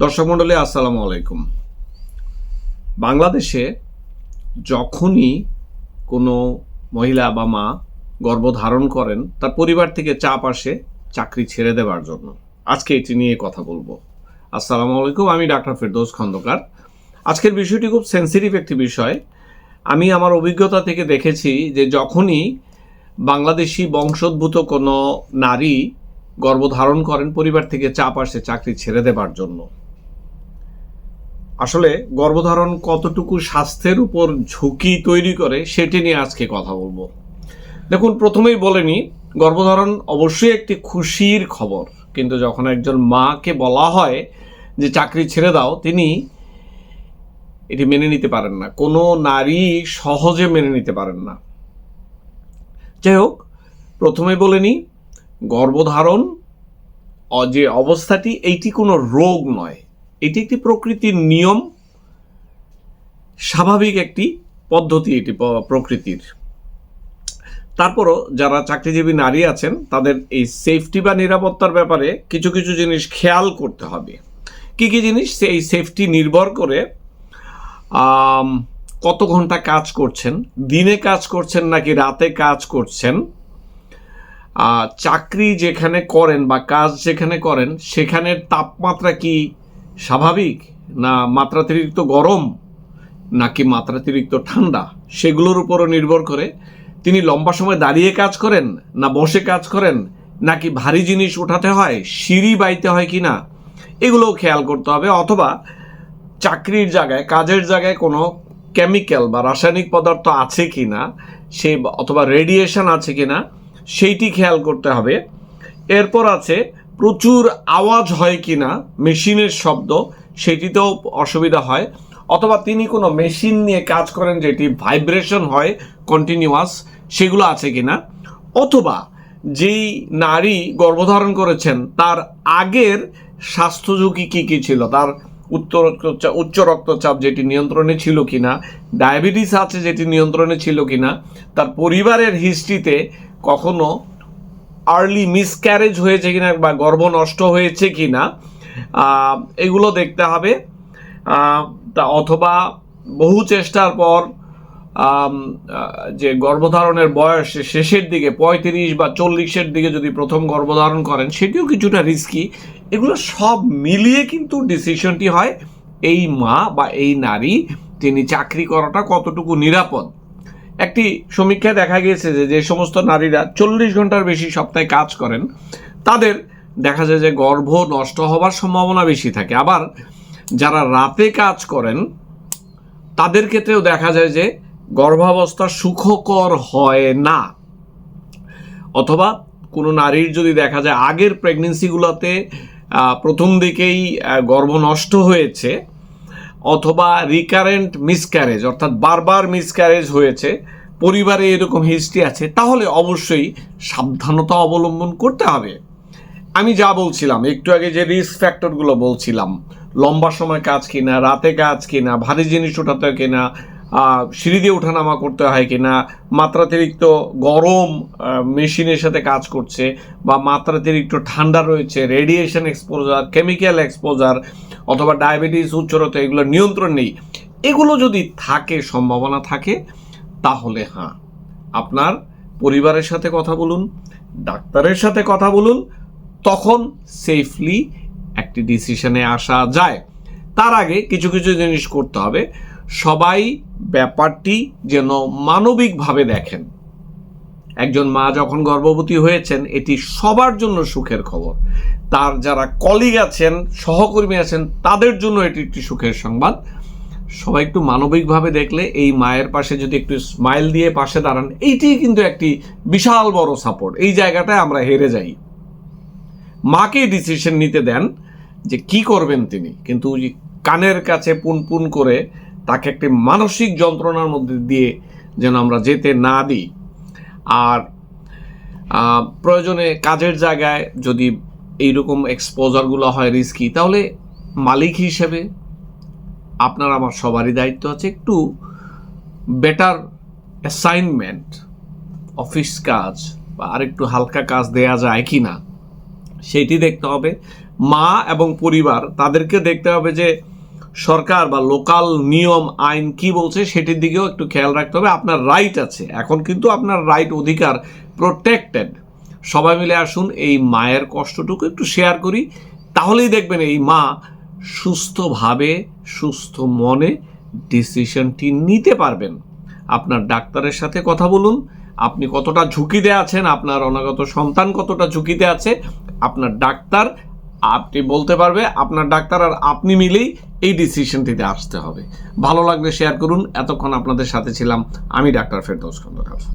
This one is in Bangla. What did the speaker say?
দর্শক মণ্ডলী আসসালামু আলাইকুম। বাংলাদেশে যখনই কোনো মহিলা বা মা গর্ভধারণ করেন তার পরিবার থেকে চাপ আসে চাকরি ছেড়ে দেওয়ার জন্য। আজকে এটি নিয়ে কথা বলবো। আসসালামু আলাইকুম, আমি ডাক্তার ফেরদৌস খন্দকার। আজকের বিষয়টি খুব সেন্সিটিভ একটি বিষয়। আমি আমার অভিজ্ঞতা থেকে দেখেছি যে যখনই বাংলাদেশি বংশোদ্ভূত কোনো নারী গর্ভধারণ করেন পরিবার থেকে চাপ আসে চাকরি ছেড়ে দেবার জন্য। আসলে গর্ভধারণ কতটুকু স্বাস্থ্যের উপর ঝুঁকি তৈরি করে সেটি নিয়ে আজকে কথা বলবো। দেখুন, প্রথমেই বলে নিই, গর্ভধারণ অবশ্যই একটি খুশির খবর, কিন্তু যখন একজন মাকে বলা হয় যে চাকরি ছেড়ে দাও, তিনি এটি মেনে নিতে পারেন না। কোনো নারী সহজে মেনে নিতে পারেন না। যাই হোক, প্রথমে বলে নিই, গর্ভধারণ যে অবস্থাটি, এইটি কোনো রোগ নয়, এটি একটি প্রকৃতির নিয়ম, স্বাভাবিক একটি পদ্ধতি এটি প্রকৃতির। তারপরও যারা চাকরিজীবী নারী আছেন তাদের এই সেফটি বা নিরাপত্তার ব্যাপারে কিছু কিছু জিনিস খেয়াল করতে হবে। কি কি জিনিস? এই সেফটি নির্ভর করে কত ঘন্টা কাজ করছেন, দিনে কাজ করছেন নাকি রাতে কাজ করছেন, চাকরি যেখানে করেন বা কাজ যেখানে করেন সেখানের তাপমাত্রা কি স্বাভাবিক, না মাত্রাতিরিক্ত গরম, নাকি মাত্রাতিরিক্ত ঠান্ডা, সেগুলোর উপরও নির্ভর করে তিনি লম্বা সময় দাঁড়িয়ে কাজ করেন না বসে কাজ করেন, নাকি ভারী জিনিস উঠাতে হয়, সিঁড়ি বাইতে হয় কিনা, এগুলোও খেয়াল করতে হবে। অথবা চাকরির জায়গায়, কাজের জায়গায় কোনো কেমিক্যাল বা রাসায়নিক পদার্থ আছে কিনা, সে অথবা রেডিয়েশন আছে কিনা সেইটি খেয়াল করতে হবে। এরপর আছে প্রচুর আওয়াজ হয় কিনা, মেশিনের শব্দ, সেটিতেও অসুবিধা হয়। অথবা তিনি কোনো মেশিন নিয়ে কাজ করেন যেটি ভাইব্রেশন হয় কন্টিনিউয়াস, সেগুলো আছে কিনা। অথবা যেই নারী গর্ভধারণ করেছেন তার আগের স্বাস্থ্য ঝুঁকি কী কী ছিল, তার উচ্চ রক্তচাপ যেটি নিয়ন্ত্রণে ছিল কিনা, ডায়াবেটিস আছে যেটি নিয়ন্ত্রণে ছিল কিনা, তার পরিবারের হিস্ট্রিতে কখনো আর্লি মিসক্যারেজ হয়েছে কিনা বা গর্ভ নষ্ট হয়েছে কিনা, এগুলো দেখতে হবে। অথবা বহু চেষ্টার পর যে গর্ভধারণের বয়স শেষের দিকে 35 বা 40-এর দিকে যদি প্রথম গর্ভধারণ করেন, সেটিও কিছুটা রিস্কি। এগুলো সব মিলিয়ে কিন্তু ডিসিশনটি হয় এই মা বা এই নারী তিনি চাকরি করাটা কতটুকু নিরাপদ। একটি সমীক্ষায় দেখা গিয়েছে যে সমস্ত নারীরা 40 ঘন্টার বেশি সপ্তাহে কাজ করেন তাদের দেখা যায় যে গর্ভ নষ্ট হওয়ার সম্ভাবনা বেশি থাকে। আবার যারা রাতে কাজ করেন তাদের ক্ষেত্রেও দেখা যায় যে গর্ভাবস্থা সুখকর হয় না। অথবা কোনো নারীর যদি দেখা যায় আগের প্রেগনেন্সিগুলোতে প্রথম দিকেই গর্ভ নষ্ট হয়েছে, অথবা রিকারেন্ট মিসক্যারেজ অর্থাৎ বারবার মিসক্যারেজ হয়েছে, পরিবারে এরকম হিস্ট্রি আছে, তাহলে অবশ্যই সাবধানতা অবলম্বন করতে হবে। আমি যা বলছিলাম একটু আগে, যে রিস্ক ফ্যাক্টরগুলো বলছিলাম, লম্বা সময় কাজ কিনা, রাতে কাজ কিনা, ভারী জিনিস উঠাতে হয় কিনা, সিঁড়ি দিয়ে ওঠানামা করতে হয় কিনা, মাত্রাতিরিক্ত গরম মেশিনের সাথে কাজ করছে বা মাত্রাতিরিক্ত ঠান্ডা রয়েছে, রেডিয়েশন এক্সপোজার, কেমিক্যাল এক্সপোজার, অথবা ডায়াবেটিস, উচ্চরক্ত, এগুলো নিয়ন্ত্রণ নেই, এগুলো যদি থাকে, সম্ভাবনা থাকে, তাহলে হ্যাঁ, আপনার পরিবারের সাথে কথা বলুন, ডাক্তারের সাথে কথা বলুন, তখন সেফলি একটি ডিসিশনে আসা যায়। তার আগে কিছু কিছু জিনিস করতে হবে। সবাই ব্যাপারটি যেন মানবিকভাবে দেখেন। একজন মা যখন গর্ভবতী হয়েছেন, এটি সবার জন্য সুখের খবর। তার যারা কলিগ আছেন, সহকর্মী আছেন, তাদের জন্য এটি একটি সুখের সংবাদ। সবাই একটু মানবিকভাবে দেখলে, এই মায়ের পাশে যদি একটু স্মাইল দিয়ে পাশে দাঁড়ান, এইটি কিন্তু একটি বিশাল বড় সাপোর্ট। এই জায়গাটায় আমরা হেরে যাই। মাকে ডিসিশন নিতে দেন যে কি করবেন তিনি, কিন্তু কানের কাছে পুনপুন করে তাকে একটি মানসিক যন্ত্রণার মধ্যে দিয়ে যেন আমরা যেতে না দিই। আর প্রয়োজনে কাজের জায়গায় যদি এইরকম এক্সপোজারগুলো হয় রিস্কি, তাহলে মালিক হিসেবে আপনার আমার সবারই দায়িত্ব আছে একটু বেটার অ্যাসাইনমেন্ট, অফিস কাজ বা আরেকটু হালকা কাজ দেয়া যায় কি না, সেইটি দেখতে হবে। মা এবং পরিবার তাদেরকে দেখতে হবে যে সরকার বা লোকাল নিয়ম আইন কি বলছে সেটির দিকেও একটু খেয়াল রাখতে হবে। আপনার রাইট আছে, এখন কিন্তু আপনার রাইট অধিকার প্রোটেক্টেড। সবাই মিলে আসুন এই মায়ের কষ্টটুকু একটু শেয়ার করি, তাহলেই দেখবেন এই মা সুস্থভাবে সুস্থ মনে ডিসিশনটি নিতে পারবেন। আপনার ডাক্তারের সাথে কথা বলুন, আপনি কতটা ঝুঁকিতে আছেন, আপনার অনাগত সন্তান কতটা ঝুঁকিতে আছে, আপনার ডাক্তার আপনি বলতে পারবে, আপনার ডাক্তার আর আপনি মিলেই এই ডিসিশনটিতে আসতে হবে। ভালো লাগলে শেয়ার করুন। এতক্ষণ আপনাদের সাথে ছিলাম আমি, ডাক্তার ফেরদৌস খন্দকার।